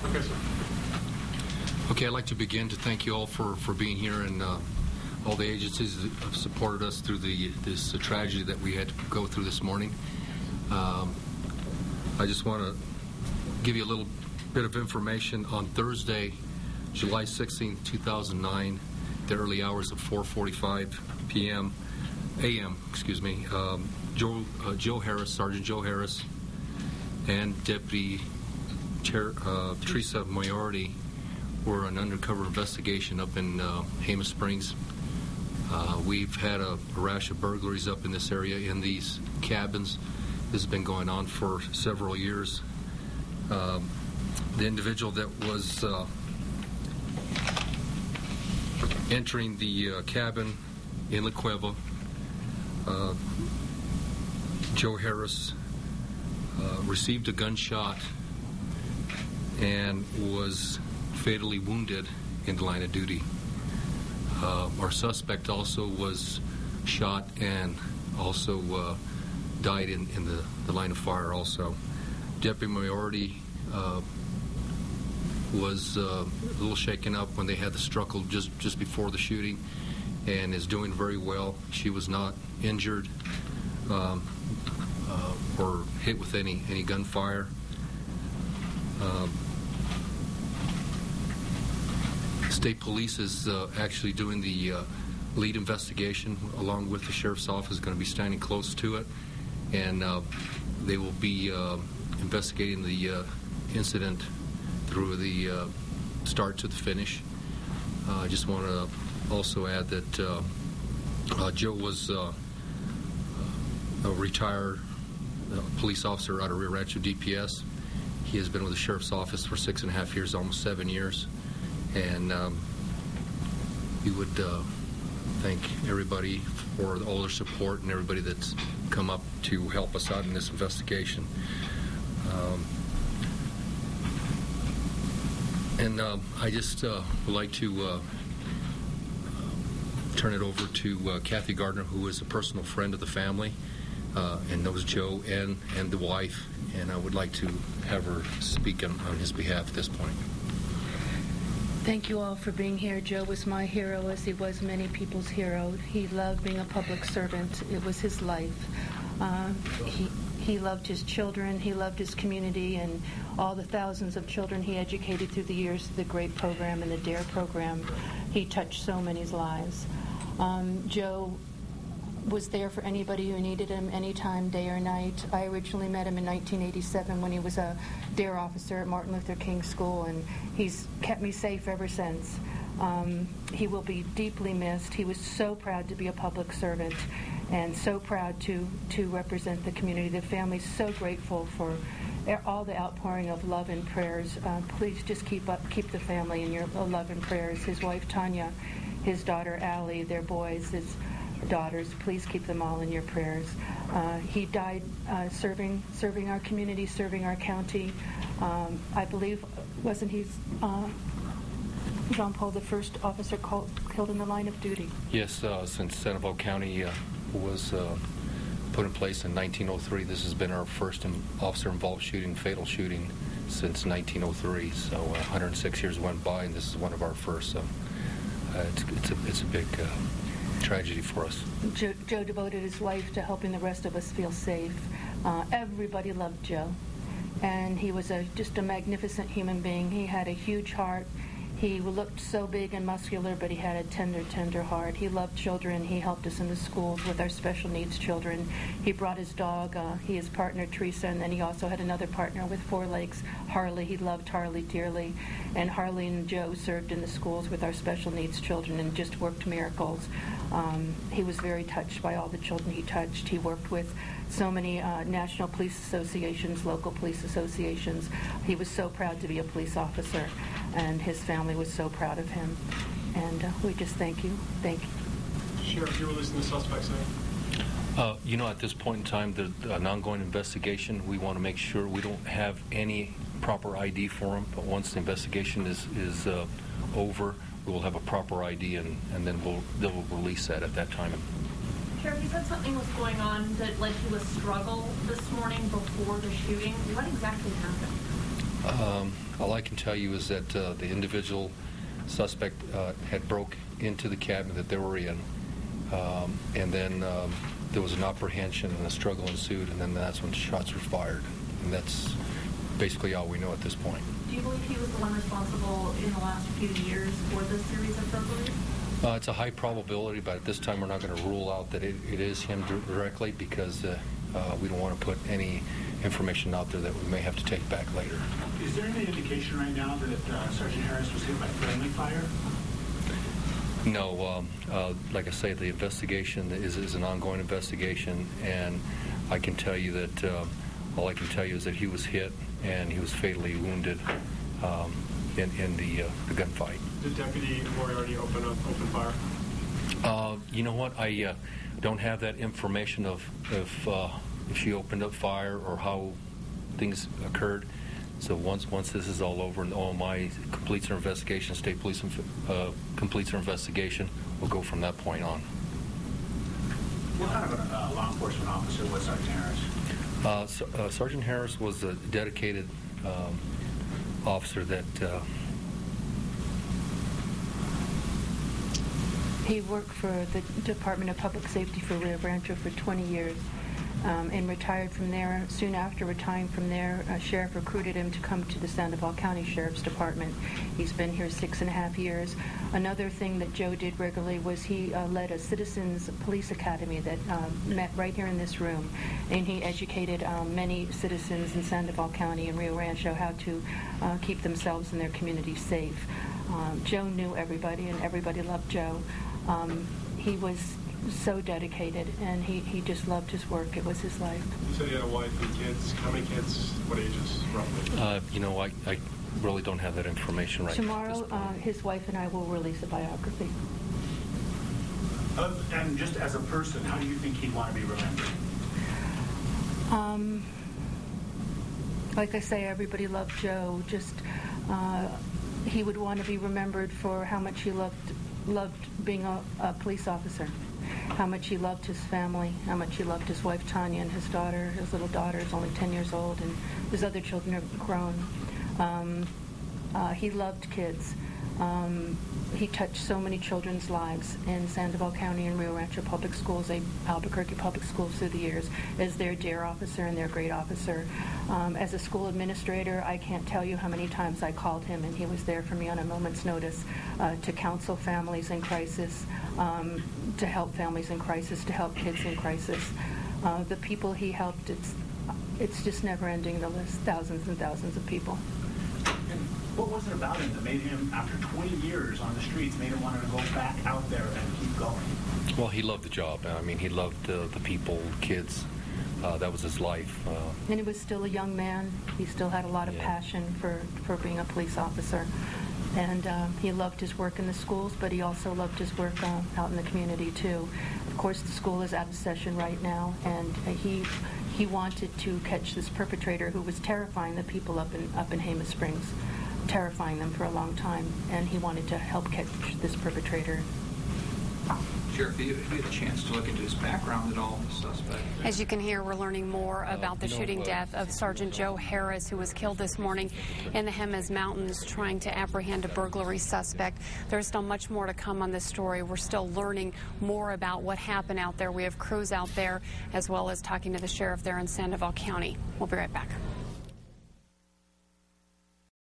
Okay, sir. Okay, I'd like to begin to thank you all for being here, and all the agencies that have supported us through this tragedy that we had to go through this morning. I just want to give you a little bit of information. On Thursday, July 16, 2009, the early hours of 4:45 a.m., Joe Harris, Sergeant Joe Harris, and Deputy Teresa Moriarty were an undercover investigation up in Jemez Springs. We've had a rash of burglaries up in this area in these cabins. This has been going on for several years. The individual that was entering the cabin in La Cueva, Joe Harris, received a gunshot and was fatally wounded in the line of duty. Our suspect also was shot and also died in the line of fire also. Deputy Moriarty was a little shaken up when they had the struggle just before the shooting, and is doing very well. She was not injured or hit with any gunfire. State Police is actually doing the lead investigation, along with the Sheriff's Office, going to be standing close to it, and they will be investigating the incident through the start to the finish. I just want to also add that Joe was a retired police officer out of Rio Rancho DPS. He has been with the Sheriff's Office for 6.5 years, almost 7 years. And we would thank everybody for all their support and everybody that's come up to help us out in this investigation. I just would like to turn it over to Kathy Gaarden, who is a personal friend of the family and knows Joe and the wife, and I would like to have her speak on his behalf at this point. Thank you all for being here. Joe was my hero, as he was many people's hero. He loved being a public servant. It was his life. He loved his children. He loved his community and all the thousands of children he educated through the years of the GREAT program and the DARE program. He touched so many lives. Joe was there for anybody who needed him, anytime, day or night. I originally met him in 1987 when he was a DARE officer at Martin Luther King School, and he's kept me safe ever since. He will be deeply missed. He was so proud to be a public servant and so proud to represent the community. The family's so grateful for all the outpouring of love and prayers. Please just keep the family in your love and prayers. His wife Tanya, his daughter Allie, their boys, his daughters, please keep them all in your prayers. He died serving our community, serving our county. I believe, wasn't he Jean Paul, the first officer killed in the line of duty? Yes, since Sandoval County was put in place in 1903, this has been our first officer-involved shooting, fatal shooting, since 1903. So 106 years went by, and this is one of our first. So it's a big tragedy for us. Joe devoted his life to helping the rest of us feel safe. Everybody loved Joe, and he was just a magnificent human being. He had a huge heart. He looked so big and muscular, but he had a tender, tender heart. He loved children. He helped us in the schools with our special needs children. He brought his dog, his partner Teresa, and then he also had another partner with 4 legs, Harley. He loved Harley dearly. And Harley and Joe served in the schools with our special needs children and just worked miracles. He was very touched by all the children he touched. He worked with so many national police associations, local police associations. He was so proud to be a police officer, and his family was so proud of him. And we just thank you. Thank you. Sheriff, you're releasing the suspects now? At this point in time, there's an ongoing investigation. We want to make sure we don't have any proper ID for him, but once the investigation is over, we will have a proper ID, and then they'll release that at that time. Sheriff, you said something was going on that led to a struggle this morning before the shooting. What exactly happened? All I can tell you is that the individual suspect had broke into the cabin that they were in, and then there was an apprehension and a struggle ensued, and then that's when shots were fired. And that's basically all we know at this point. Do you believe he was the one responsible in the last few years for this series of burglaries? It's a high probability, but at this time we're not going to rule out that it is him directly, because we don't want to put any information out there that we may have to take back later. Is there any indication right now that Sergeant Harris was hit by friendly fire? No. Like I say, the investigation is an ongoing investigation, and I can tell you that all I can tell you is that he was hit and he was fatally wounded in the gunfight. Did Deputy Moriarty open fire? You know what? I don't have that information of if she opened up fire or how things occurred. So once this is all over and OMI completes their investigation, State Police completes their investigation, we'll go from that point on. What kind of a law enforcement officer was Sergeant Harris? Sergeant Harris was a dedicated officer that he worked for the Department of Public Safety for Rio Rancho for 20 years and retired from there. Soon after retiring from there, a sheriff recruited him to come to the Sandoval County Sheriff's Department. He's been here 6.5 years. Another thing that Joe did regularly was he led a citizens police academy that met right here in this room, and he educated many citizens in Sandoval County and Rio Rancho how to keep themselves and their communities safe. Joe knew everybody, and everybody loved Joe. He was so dedicated, and he just loved his work. It was his life. You said he had a wife and kids. How many kids? What ages, roughly? you know, I really don't have that information right now. Tomorrow, his wife and I will release a biography. And just as a person, how do you think he'd want to be remembered? Like I say, everybody loved Joe. Just he would want to be remembered for how much he loved being a police officer, how much he loved his family, how much he loved his wife Tanya and his daughter. His little daughter is only 10 years old, and his other children are grown. He loved kids. He touched so many children's lives in Sandoval County and Rio Rancho Public Schools, Albuquerque Public Schools through the years, as their dear officer and their great officer. As a school administrator, I can't tell you how many times I called him, and he was there for me on a moment's notice to counsel families in crisis, to help families in crisis, to help kids in crisis. The people he helped, it's just never ending, the list, thousands and thousands of people. What was it about him that made him, after 20 years on the streets, made him want to go back out there and keep going? Well, he loved the job. I mean, he loved the people, kids. That was his life. And he was still a young man. He still had a lot of passion for being a police officer. And he loved his work in the schools, but he also loved his work out in the community, too. Of course, the school is out of session right now, and he wanted to catch this perpetrator who was terrifying the people up in Jemez Springs, terrifying them for a long time, and he wanted to help catch this perpetrator. Sheriff, have you had a chance to look into his background at all, the suspect? As you can hear, we're learning more about the shooting death of Sergeant Joe Harris, who was killed this morning in the Jemez Mountains trying to apprehend a burglary suspect. There's still much more to come on this story. We're still learning more about what happened out there. We have crews out there, as well as talking to the sheriff there in Sandoval County. We'll be right back.